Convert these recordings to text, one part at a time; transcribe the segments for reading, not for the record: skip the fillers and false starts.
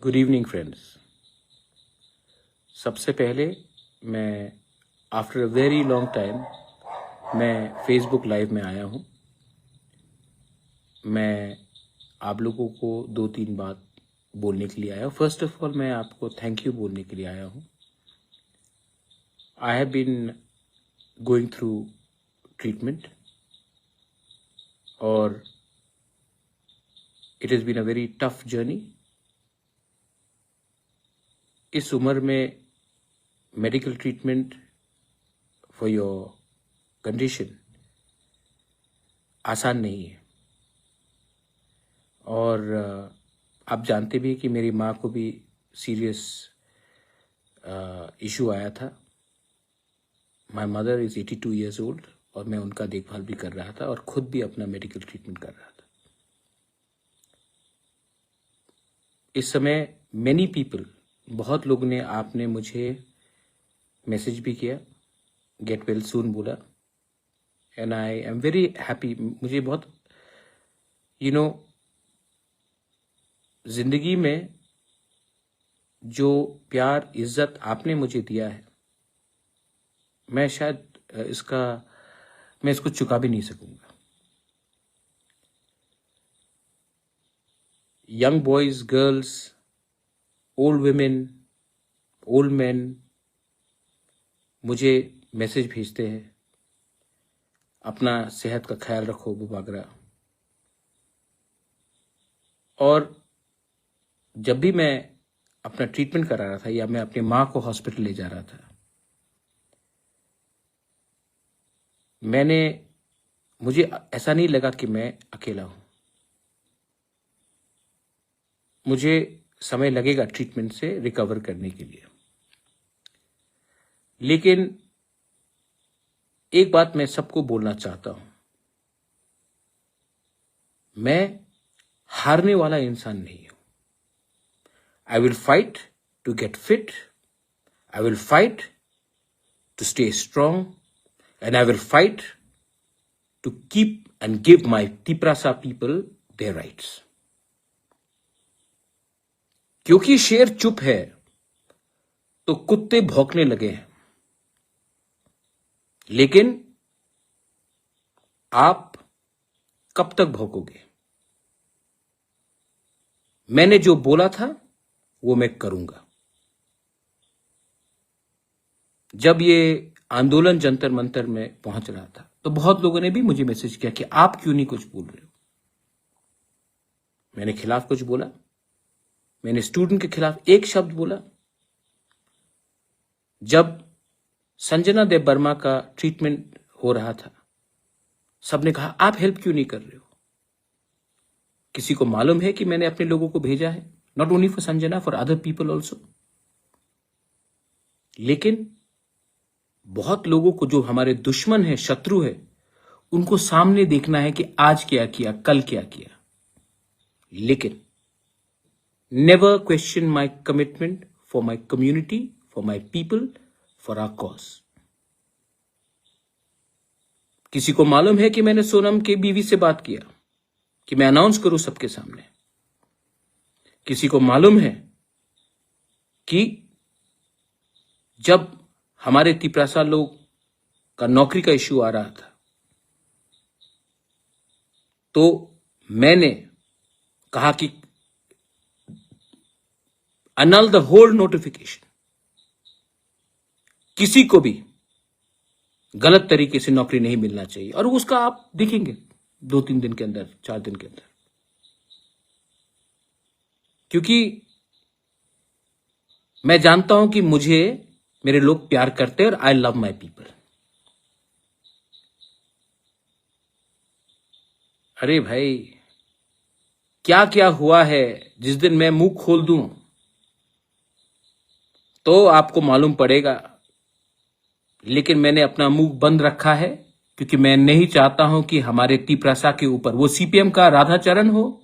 Good evening friends. सबसे पहले मैं after a very long time मैं फेसबुक लाइव में आया हूँ। मैं आप लोगों को 2-3 बात बोलने के लिए आया हूँ। फर्स्ट ऑफ ऑल मैं आपको थैंक यू बोलने के लिए आया हूँ। I have been going through treatment और it has been a very tough journey. इस उम्र में medical treatment for your condition आसान नहीं है और आप जानते भी हैं कि मेरी माँ को भी सीरियस इशू आया था। My mother is 82 years old और मैं उनका देखभाल भी कर रहा था और खुद भी अपना मेडिकल ट्रीटमेंट कर रहा था। इस समय मैनी पीपल, बहुत लोगों ने आपने मुझे मैसेज भी किया, गेट वेल सून बोला and I am very happy. मुझे बहुत जिंदगी में जो प्यार इज्जत आपने मुझे दिया है, मैं शायद मैं इसको चुका भी नहीं सकूंगा। Young boys, girls, old women, old man मुझे मैसेज भेजते हैं, अपना सेहत का ख्याल रखो बुबागरा। और जब भी मैं अपना ट्रीटमेंट करा रहा था या मैं अपनी माँ को हॉस्पिटल ले जा रहा था, मुझे ऐसा नहीं लगा कि मैं अकेला हूं। मुझे समय लगेगा ट्रीटमेंट से रिकवर करने के लिए, लेकिन एक बात मैं सबको बोलना चाहता हूं, मैं हारने वाला इंसान नहीं हूं। I will fight to get fit, I will fight to stay strong and I will fight to keep and give my Tiprasa people their rights. क्योंकि शेर चुप है तो कुत्ते भौंकने लगे हैं, लेकिन आप कब तक भौंकोगे? मैंने जो बोला था वो मैं करूंगा। जब ये आंदोलन जंतर मंतर में पहुंच रहा था तो बहुत लोगों ने भी मुझे मैसेज किया कि आप क्यों नहीं कुछ बोल रहे हो। मैंने खिलाफ कुछ बोला? मैंने स्टूडेंट के खिलाफ एक शब्द बोला? जब संजना देव वर्मा का ट्रीटमेंट हो रहा था, सबने कहा आप हेल्प क्यों नहीं कर रहे हो। किसी को मालूम है कि मैंने अपने लोगों को भेजा है, not only for Sanjana, for other people also. लेकिन बहुत लोगों को, जो हमारे दुश्मन है, शत्रु है, उनको सामने देखना है कि आज क्या किया, कल क्या किया। लेकिन never question my commitment for my community, for my people, for our cause. किसी को मालूम है कि मैंने सोनम के बीवी से बात किया कि मैं अनाउंस करूं सबके सामने। किसी को मालूम है कि जब हमारे तिपरासा लोग का नौकरी का इश्यू आ रहा था तो मैंने कहा कि annul द होल नोटिफिकेशन। किसी को भी गलत तरीके से नौकरी नहीं मिलना चाहिए, और उसका आप देखेंगे 2-3 दिन के अंदर, 4 दिन के अंदर। क्योंकि मैं जानता हूं कि मुझे मेरे लोग प्यार करते हैं और आई लव माई पीपल। अरे भाई, क्या क्या हुआ है, जिस दिन मैं मुंह खोल दूं तो आपको मालूम पड़ेगा। लेकिन मैंने अपना मुंह बंद रखा है क्योंकि मैं नहीं चाहता हूं कि हमारे तिपरासा के ऊपर, वो सीपीएम का राधाचरण हो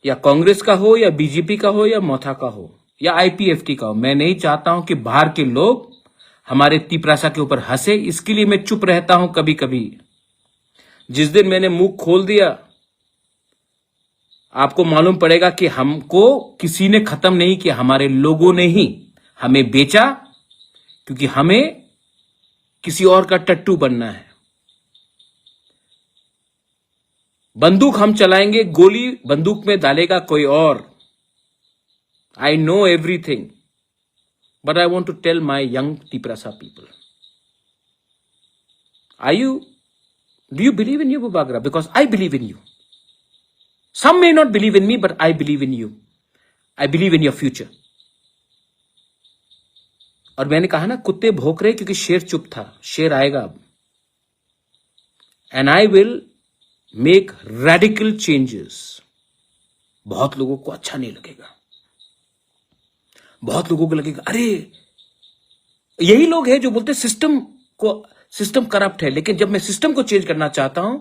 या कांग्रेस का हो या बीजेपी का हो या मोथा का हो या आईपीएफटी का हो, मैं नहीं चाहता हूं कि बाहर के लोग हमारे तिपरासा के ऊपर हंसे। इसके लिए मैं चुप रहता हूं कभी कभी। जिस दिन मैंने मुंह खोल दिया, आपको मालूम पड़ेगा कि हमको किसी ने खत्म नहीं किया, हमारे लोगों ने ही हमें बेचा, क्योंकि हमें किसी और का टट्टू बनना है। बंदूक हम चलाएंगे, गोली बंदूक में डालेगा कोई और। I know everything, but I want to tell my young Tiprasa people, do you believe in you, Bubagra? Because I believe in you. Some may not believe in me, but I believe in you. I believe in your future. और मैंने कहा ना, कुत्ते भौंक रहे क्योंकि शेर चुप था, शेर आएगा अब। And I will make radical changes. बहुत लोगों को अच्छा नहीं लगेगा, बहुत लोगों को लगेगा अरे, यही लोग हैं जो बोलते सिस्टम करप्ट है, लेकिन जब मैं सिस्टम को चेंज करना चाहता हूं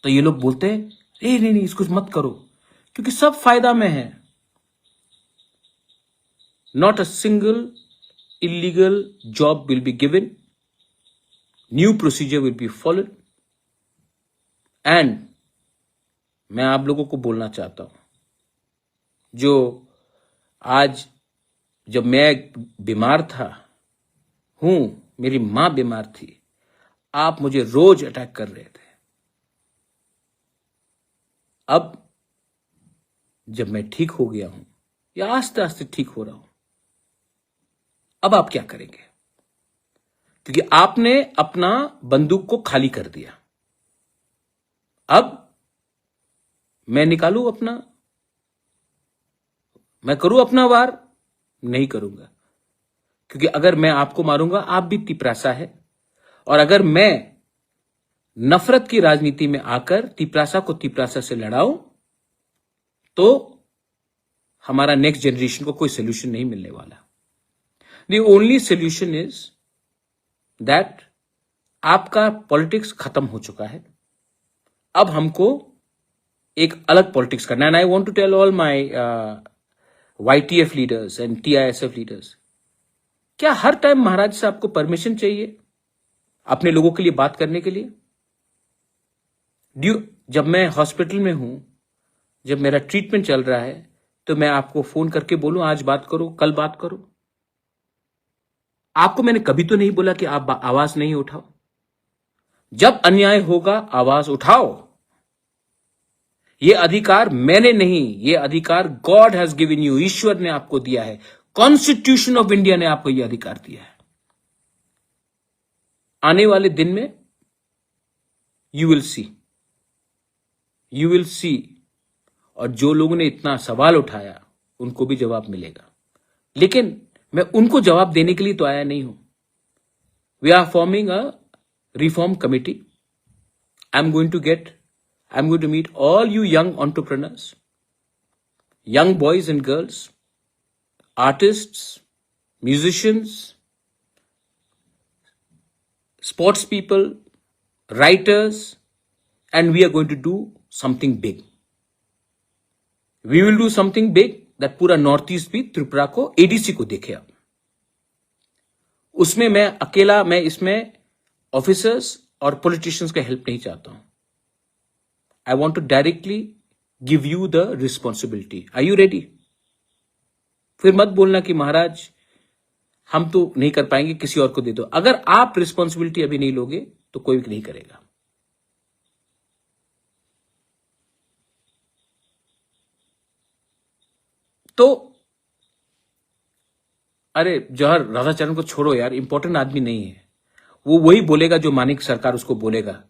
तो ये लोग बोलते हैं नहीं नहीं, इसको मत करो, क्योंकि सब फायदा में है। Not a single illegal job will be given, new procedure will be followed, and मैं आप लोगों को बोलना चाहता हूं, जो आज जब मैं बीमार था मेरी मां बीमार थी, आप मुझे रोज अटैक कर रहे थे। अब जब मैं ठीक हो गया हूं या आस्ते आस्ते ठीक हो रहा हूं, अब आप क्या करेंगे? क्योंकि आपने अपना बंदूक को खाली कर दिया। अब मैं निकालूं अपना, मैं करूं अपना वार? नहीं करूंगा, क्योंकि अगर मैं आपको मारूंगा, आप भी तिपरासा है, और अगर मैं नफरत की राजनीति में आकर तिपरासा को तिपरासा से लड़ाऊं तो हमारा नेक्स्ट जनरेशन को कोई सोल्यूशन नहीं मिलने वाला। The only solution is that आपका पॉलिटिक्स खत्म हो चुका है, अब हमको एक अलग पॉलिटिक्स करना है। And I want to tell all my YTF leaders and TISF leaders, क्या हर टाइम महाराज से आपको परमिशन चाहिए अपने लोगों के लिए बात करने के लिए? जब मैं हॉस्पिटल में हूं, जब मेरा ट्रीटमेंट चल रहा है, तो मैं आपको फोन करके बोलूं आज बात करो, कल बात करो? आपको मैंने कभी तो नहीं बोला कि आप आवाज नहीं उठाओ। जब अन्याय होगा आवाज उठाओ। यह अधिकार मैंने नहीं, यह अधिकार गॉड हैज गिवन यू, ईश्वर ने आपको दिया है, कॉन्स्टिट्यूशन ऑफ इंडिया ने आपको यह अधिकार दिया है। आने वाले दिन में यू विल सी, और जो लोगों ने इतना सवाल उठाया उनको भी जवाब मिलेगा। लेकिन मैं उनको जवाब देने के लिए तो आया नहीं हूं। We are forming a reform committee. I am going to meet all you young entrepreneurs, young boys and girls, artists, musicians, sports people, writers, and we are going to do something big. We will do something big that पूरा north east भी त्रिपुरा को, ADC को देखे। अब उसमें मैं इसमें officers और पॉलिटिशियंस का हेल्प नहीं चाहता हूं। I want to directly give you the responsibility. Are you ready? फिर मत बोलना कि महाराज हम तो नहीं कर पाएंगे, किसी और को दे दो। अगर आप रिस्पॉन्सिबिलिटी अभी नहीं लोगे तो कोई भी नहीं करेगा। तो अरे जौहर राधाचरण को छोड़ो यार, इंपॉर्टेंट आदमी नहीं है वो। वही बोलेगा जो मानिक सरकार उसको बोलेगा।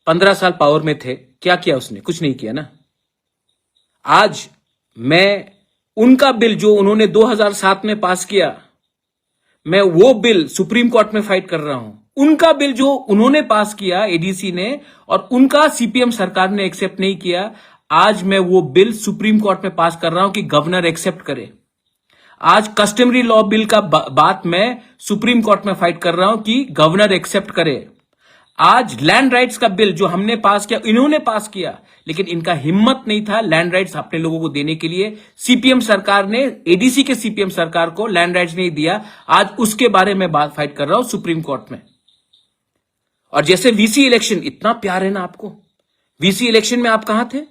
15 साल पावर में थे, क्या किया उसने? कुछ नहीं किया ना। आज मैं उनका बिल जो उन्होंने 2007 में पास किया, मैं वो बिल सुप्रीम कोर्ट में फाइट कर रहा हूं। उनका बिल जो उन्होंने पास किया ADC ने, और उनका CPM सरकार ने एक्सेप्ट नहीं किया, आज मैं वो बिल सुप्रीम कोर्ट में पास कर रहा हूं कि गवर्नर एक्सेप्ट करे। आज कस्टमरी लॉ बिल का बात मैं सुप्रीम कोर्ट में फाइट कर रहा हूं कि गवर्नर एक्सेप्ट करे। आज लैंड राइट्स का बिल जो हमने पास किया, इन्होंने पास किया, लेकिन इनका हिम्मत नहीं था लैंड राइट्स अपने लोगों को देने के लिए। CPM सरकार ने, ADC के CPM सरकार को लैंड राइट्स नहीं दिया। आज उसके बारे में बात फाइट कर रहा हूं सुप्रीम कोर्ट में। और जैसे VC इलेक्शन, इतना प्यार है ना आपको, VC इलेक्शन में आप कहां थे?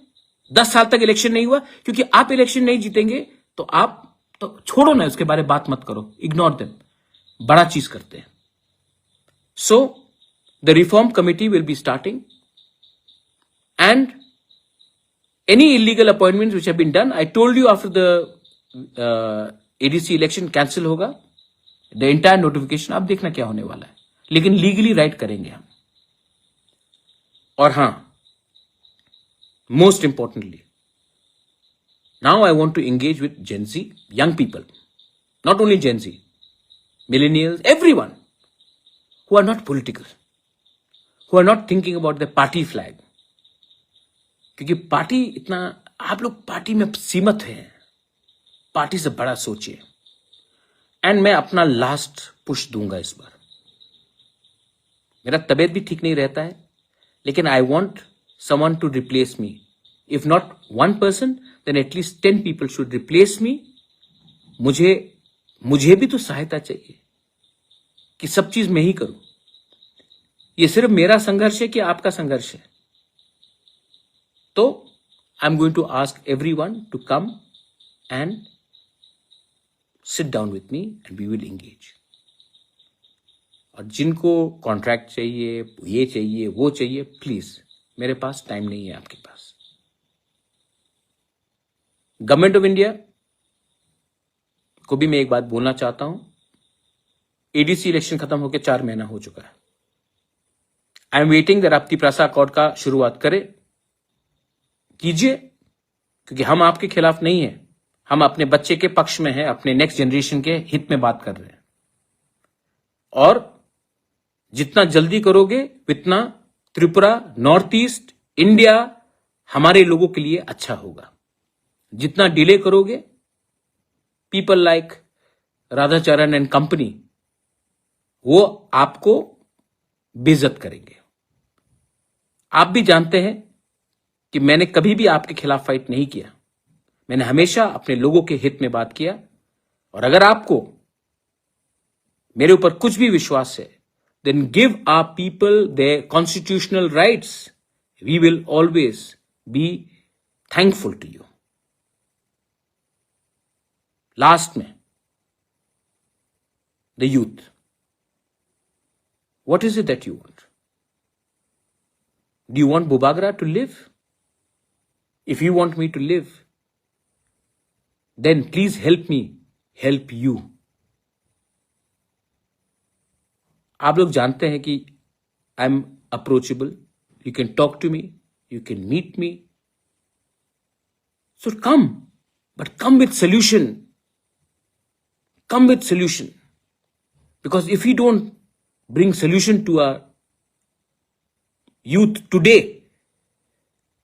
10 साल तक इलेक्शन नहीं हुआ क्योंकि आप इलेक्शन नहीं जीतेंगे तो आप तो छोड़ो ना, उसके बारे में बात मत करो, इग्नोर देम। बड़ा चीज करते हैं। So the reform committee will be starting and any illegal appointments which have been done, I told you after the ADC election cancel होगा, the entire notification, आप देखना क्या होने वाला है, लेकिन लीगली राइट करेंगे हम। और हां, most importantly, now I want to engage with Gen Z, young people, not only Gen Z, millennials, everyone who are not political, who are not thinking about the party flag, क्योंकि party इतना, आप लोग party में सीमित हैं, party से बड़ा सोचिए। एंड मैं अपना लास्ट पुश दूंगा इस बार। मेरा तबीयत भी ठीक नहीं रहता है, लेकिन I want someone to replace me. If not 1 person, then at least 10 people should replace me. मुझे भी तो सहायता चाहिए कि सब चीज मैं ही करूं। ये सिर्फ मेरा संघर्ष है कि आपका संघर्ष है? तो I am going to ask everyone to come and sit down with me and we will engage. और जिनको कॉन्ट्रैक्ट चाहिए, ये चाहिए, वो चाहिए, प्लीज, मेरे पास टाइम नहीं है आपके पास। गवर्नमेंट ऑफ इंडिया को भी मैं एक बात बोलना चाहता हूं। एडीसी इलेक्शन खत्म होकर 4 महीना हो चुका है। आई एम वेटिंग दैट आपकी प्रासा अकॉर्ड का शुरुआत कीजिए, क्योंकि हम आपके खिलाफ नहीं है, हम अपने बच्चे के पक्ष में हैं, अपने नेक्स्ट जनरेशन के हित में बात कर रहे हैं। और जितना जल्दी करोगे उतना त्रिपुरा, नॉर्थ ईस्ट, इंडिया हमारे लोगों के लिए अच्छा होगा। जितना डिले करोगे, people like Radhacharan and company वो आपको बेइज्जत करेंगे। आप भी जानते हैं कि मैंने कभी भी आपके खिलाफ फाइट नहीं किया, मैंने हमेशा अपने लोगों के हित में बात किया। और अगर आपको मेरे ऊपर कुछ भी विश्वास है, then give our people their constitutional rights, we will always be thankful to you. Last में, the youth, what is it that you want? Do you want बुबागरा to live? If you want me to live, then please help me help you. आप लोग जानते हैं कि I am approachable, you can talk to me, you can meet me, so come, but come with solution, because if you don't bring solution to our youth today,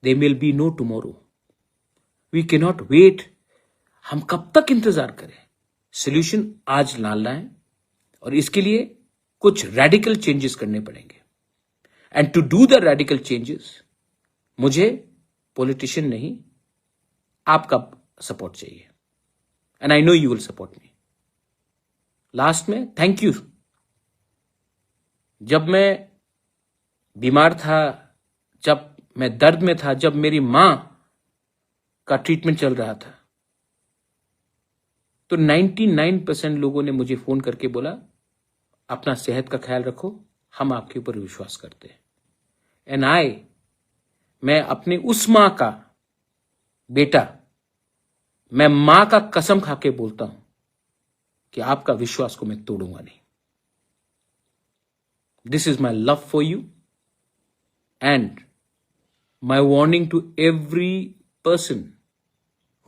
there will be no tomorrow. We cannot wait. हम कब तक इंतजार करें? Solution आज लाना है और इसके लिए कुछ रेडिकल चेंजेस करने पड़ेंगे। And to do the radical changes, मुझे पॉलिटिशियन नहीं, आपका सपोर्ट चाहिए। And I know you will support me. Last में थैंक यू। जब मैं बीमार था, जब मैं दर्द में था, जब मेरी मां का ट्रीटमेंट चल रहा था, तो 99% लोगों ने मुझे फोन करके बोला, अपना सेहत का ख्याल रखो, हम आपके ऊपर विश्वास करते हैं। एंड मैं अपने उस मां का बेटा, मैं मां का कसम खा के बोलता हूं कि आपका विश्वास को मैं तोड़ूंगा नहीं। This is my love for you and my warning to every person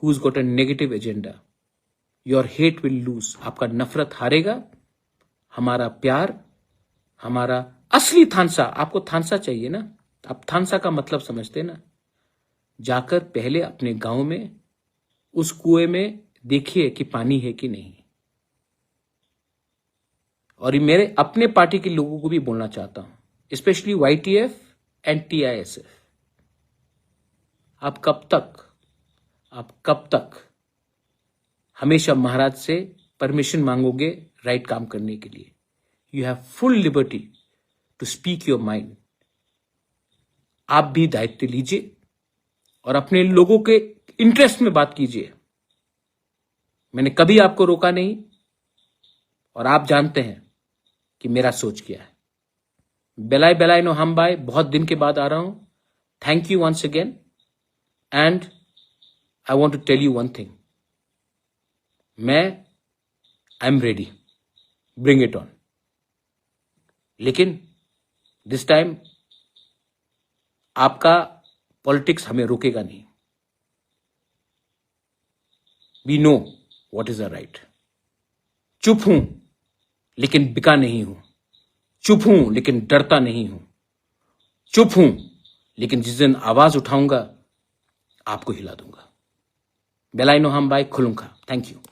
who's got a negative agenda, your hate will lose. आपका नफरत हारेगा, हमारा प्यार, हमारा असली थानसा, आपको थानसा चाहिए ना, आप थानसा का मतलब समझते ना? जाकर पहले अपने गांव में उस कुएं में देखिए कि पानी है कि नहीं। और ये मेरे अपने पार्टी के लोगों को भी बोलना चाहता हूं, स्पेशली YTF एंड TISF, आप कब तक हमेशा महाराज से परमिशन मांगोगे राइट काम करने के लिए? You have full liberty to speak your mind. आप भी दायित्व लीजिए और अपने लोगों के इंटरेस्ट में बात कीजिए। मैंने कभी आपको रोका नहीं और आप जानते हैं कि मेरा सोच क्या है। बेलाई बेलाई नो हम भाई, बहुत दिन के बाद आ रहा हूं। Thank you once again and I want to tell you one thing. I am ready, bring it on. लेकिन दिस टाइम आपका पॉलिटिक्स हमें रोकेगा नहीं। We know what is a right. चुप हूं लेकिन बिका नहीं हूं। चुप हूं लेकिन डरता नहीं हूं। चुप हूं लेकिन जिस दिन आवाज उठाऊंगा आपको हिला दूंगा। बेलाई नो हम बाय खुलूंगा। Thank you.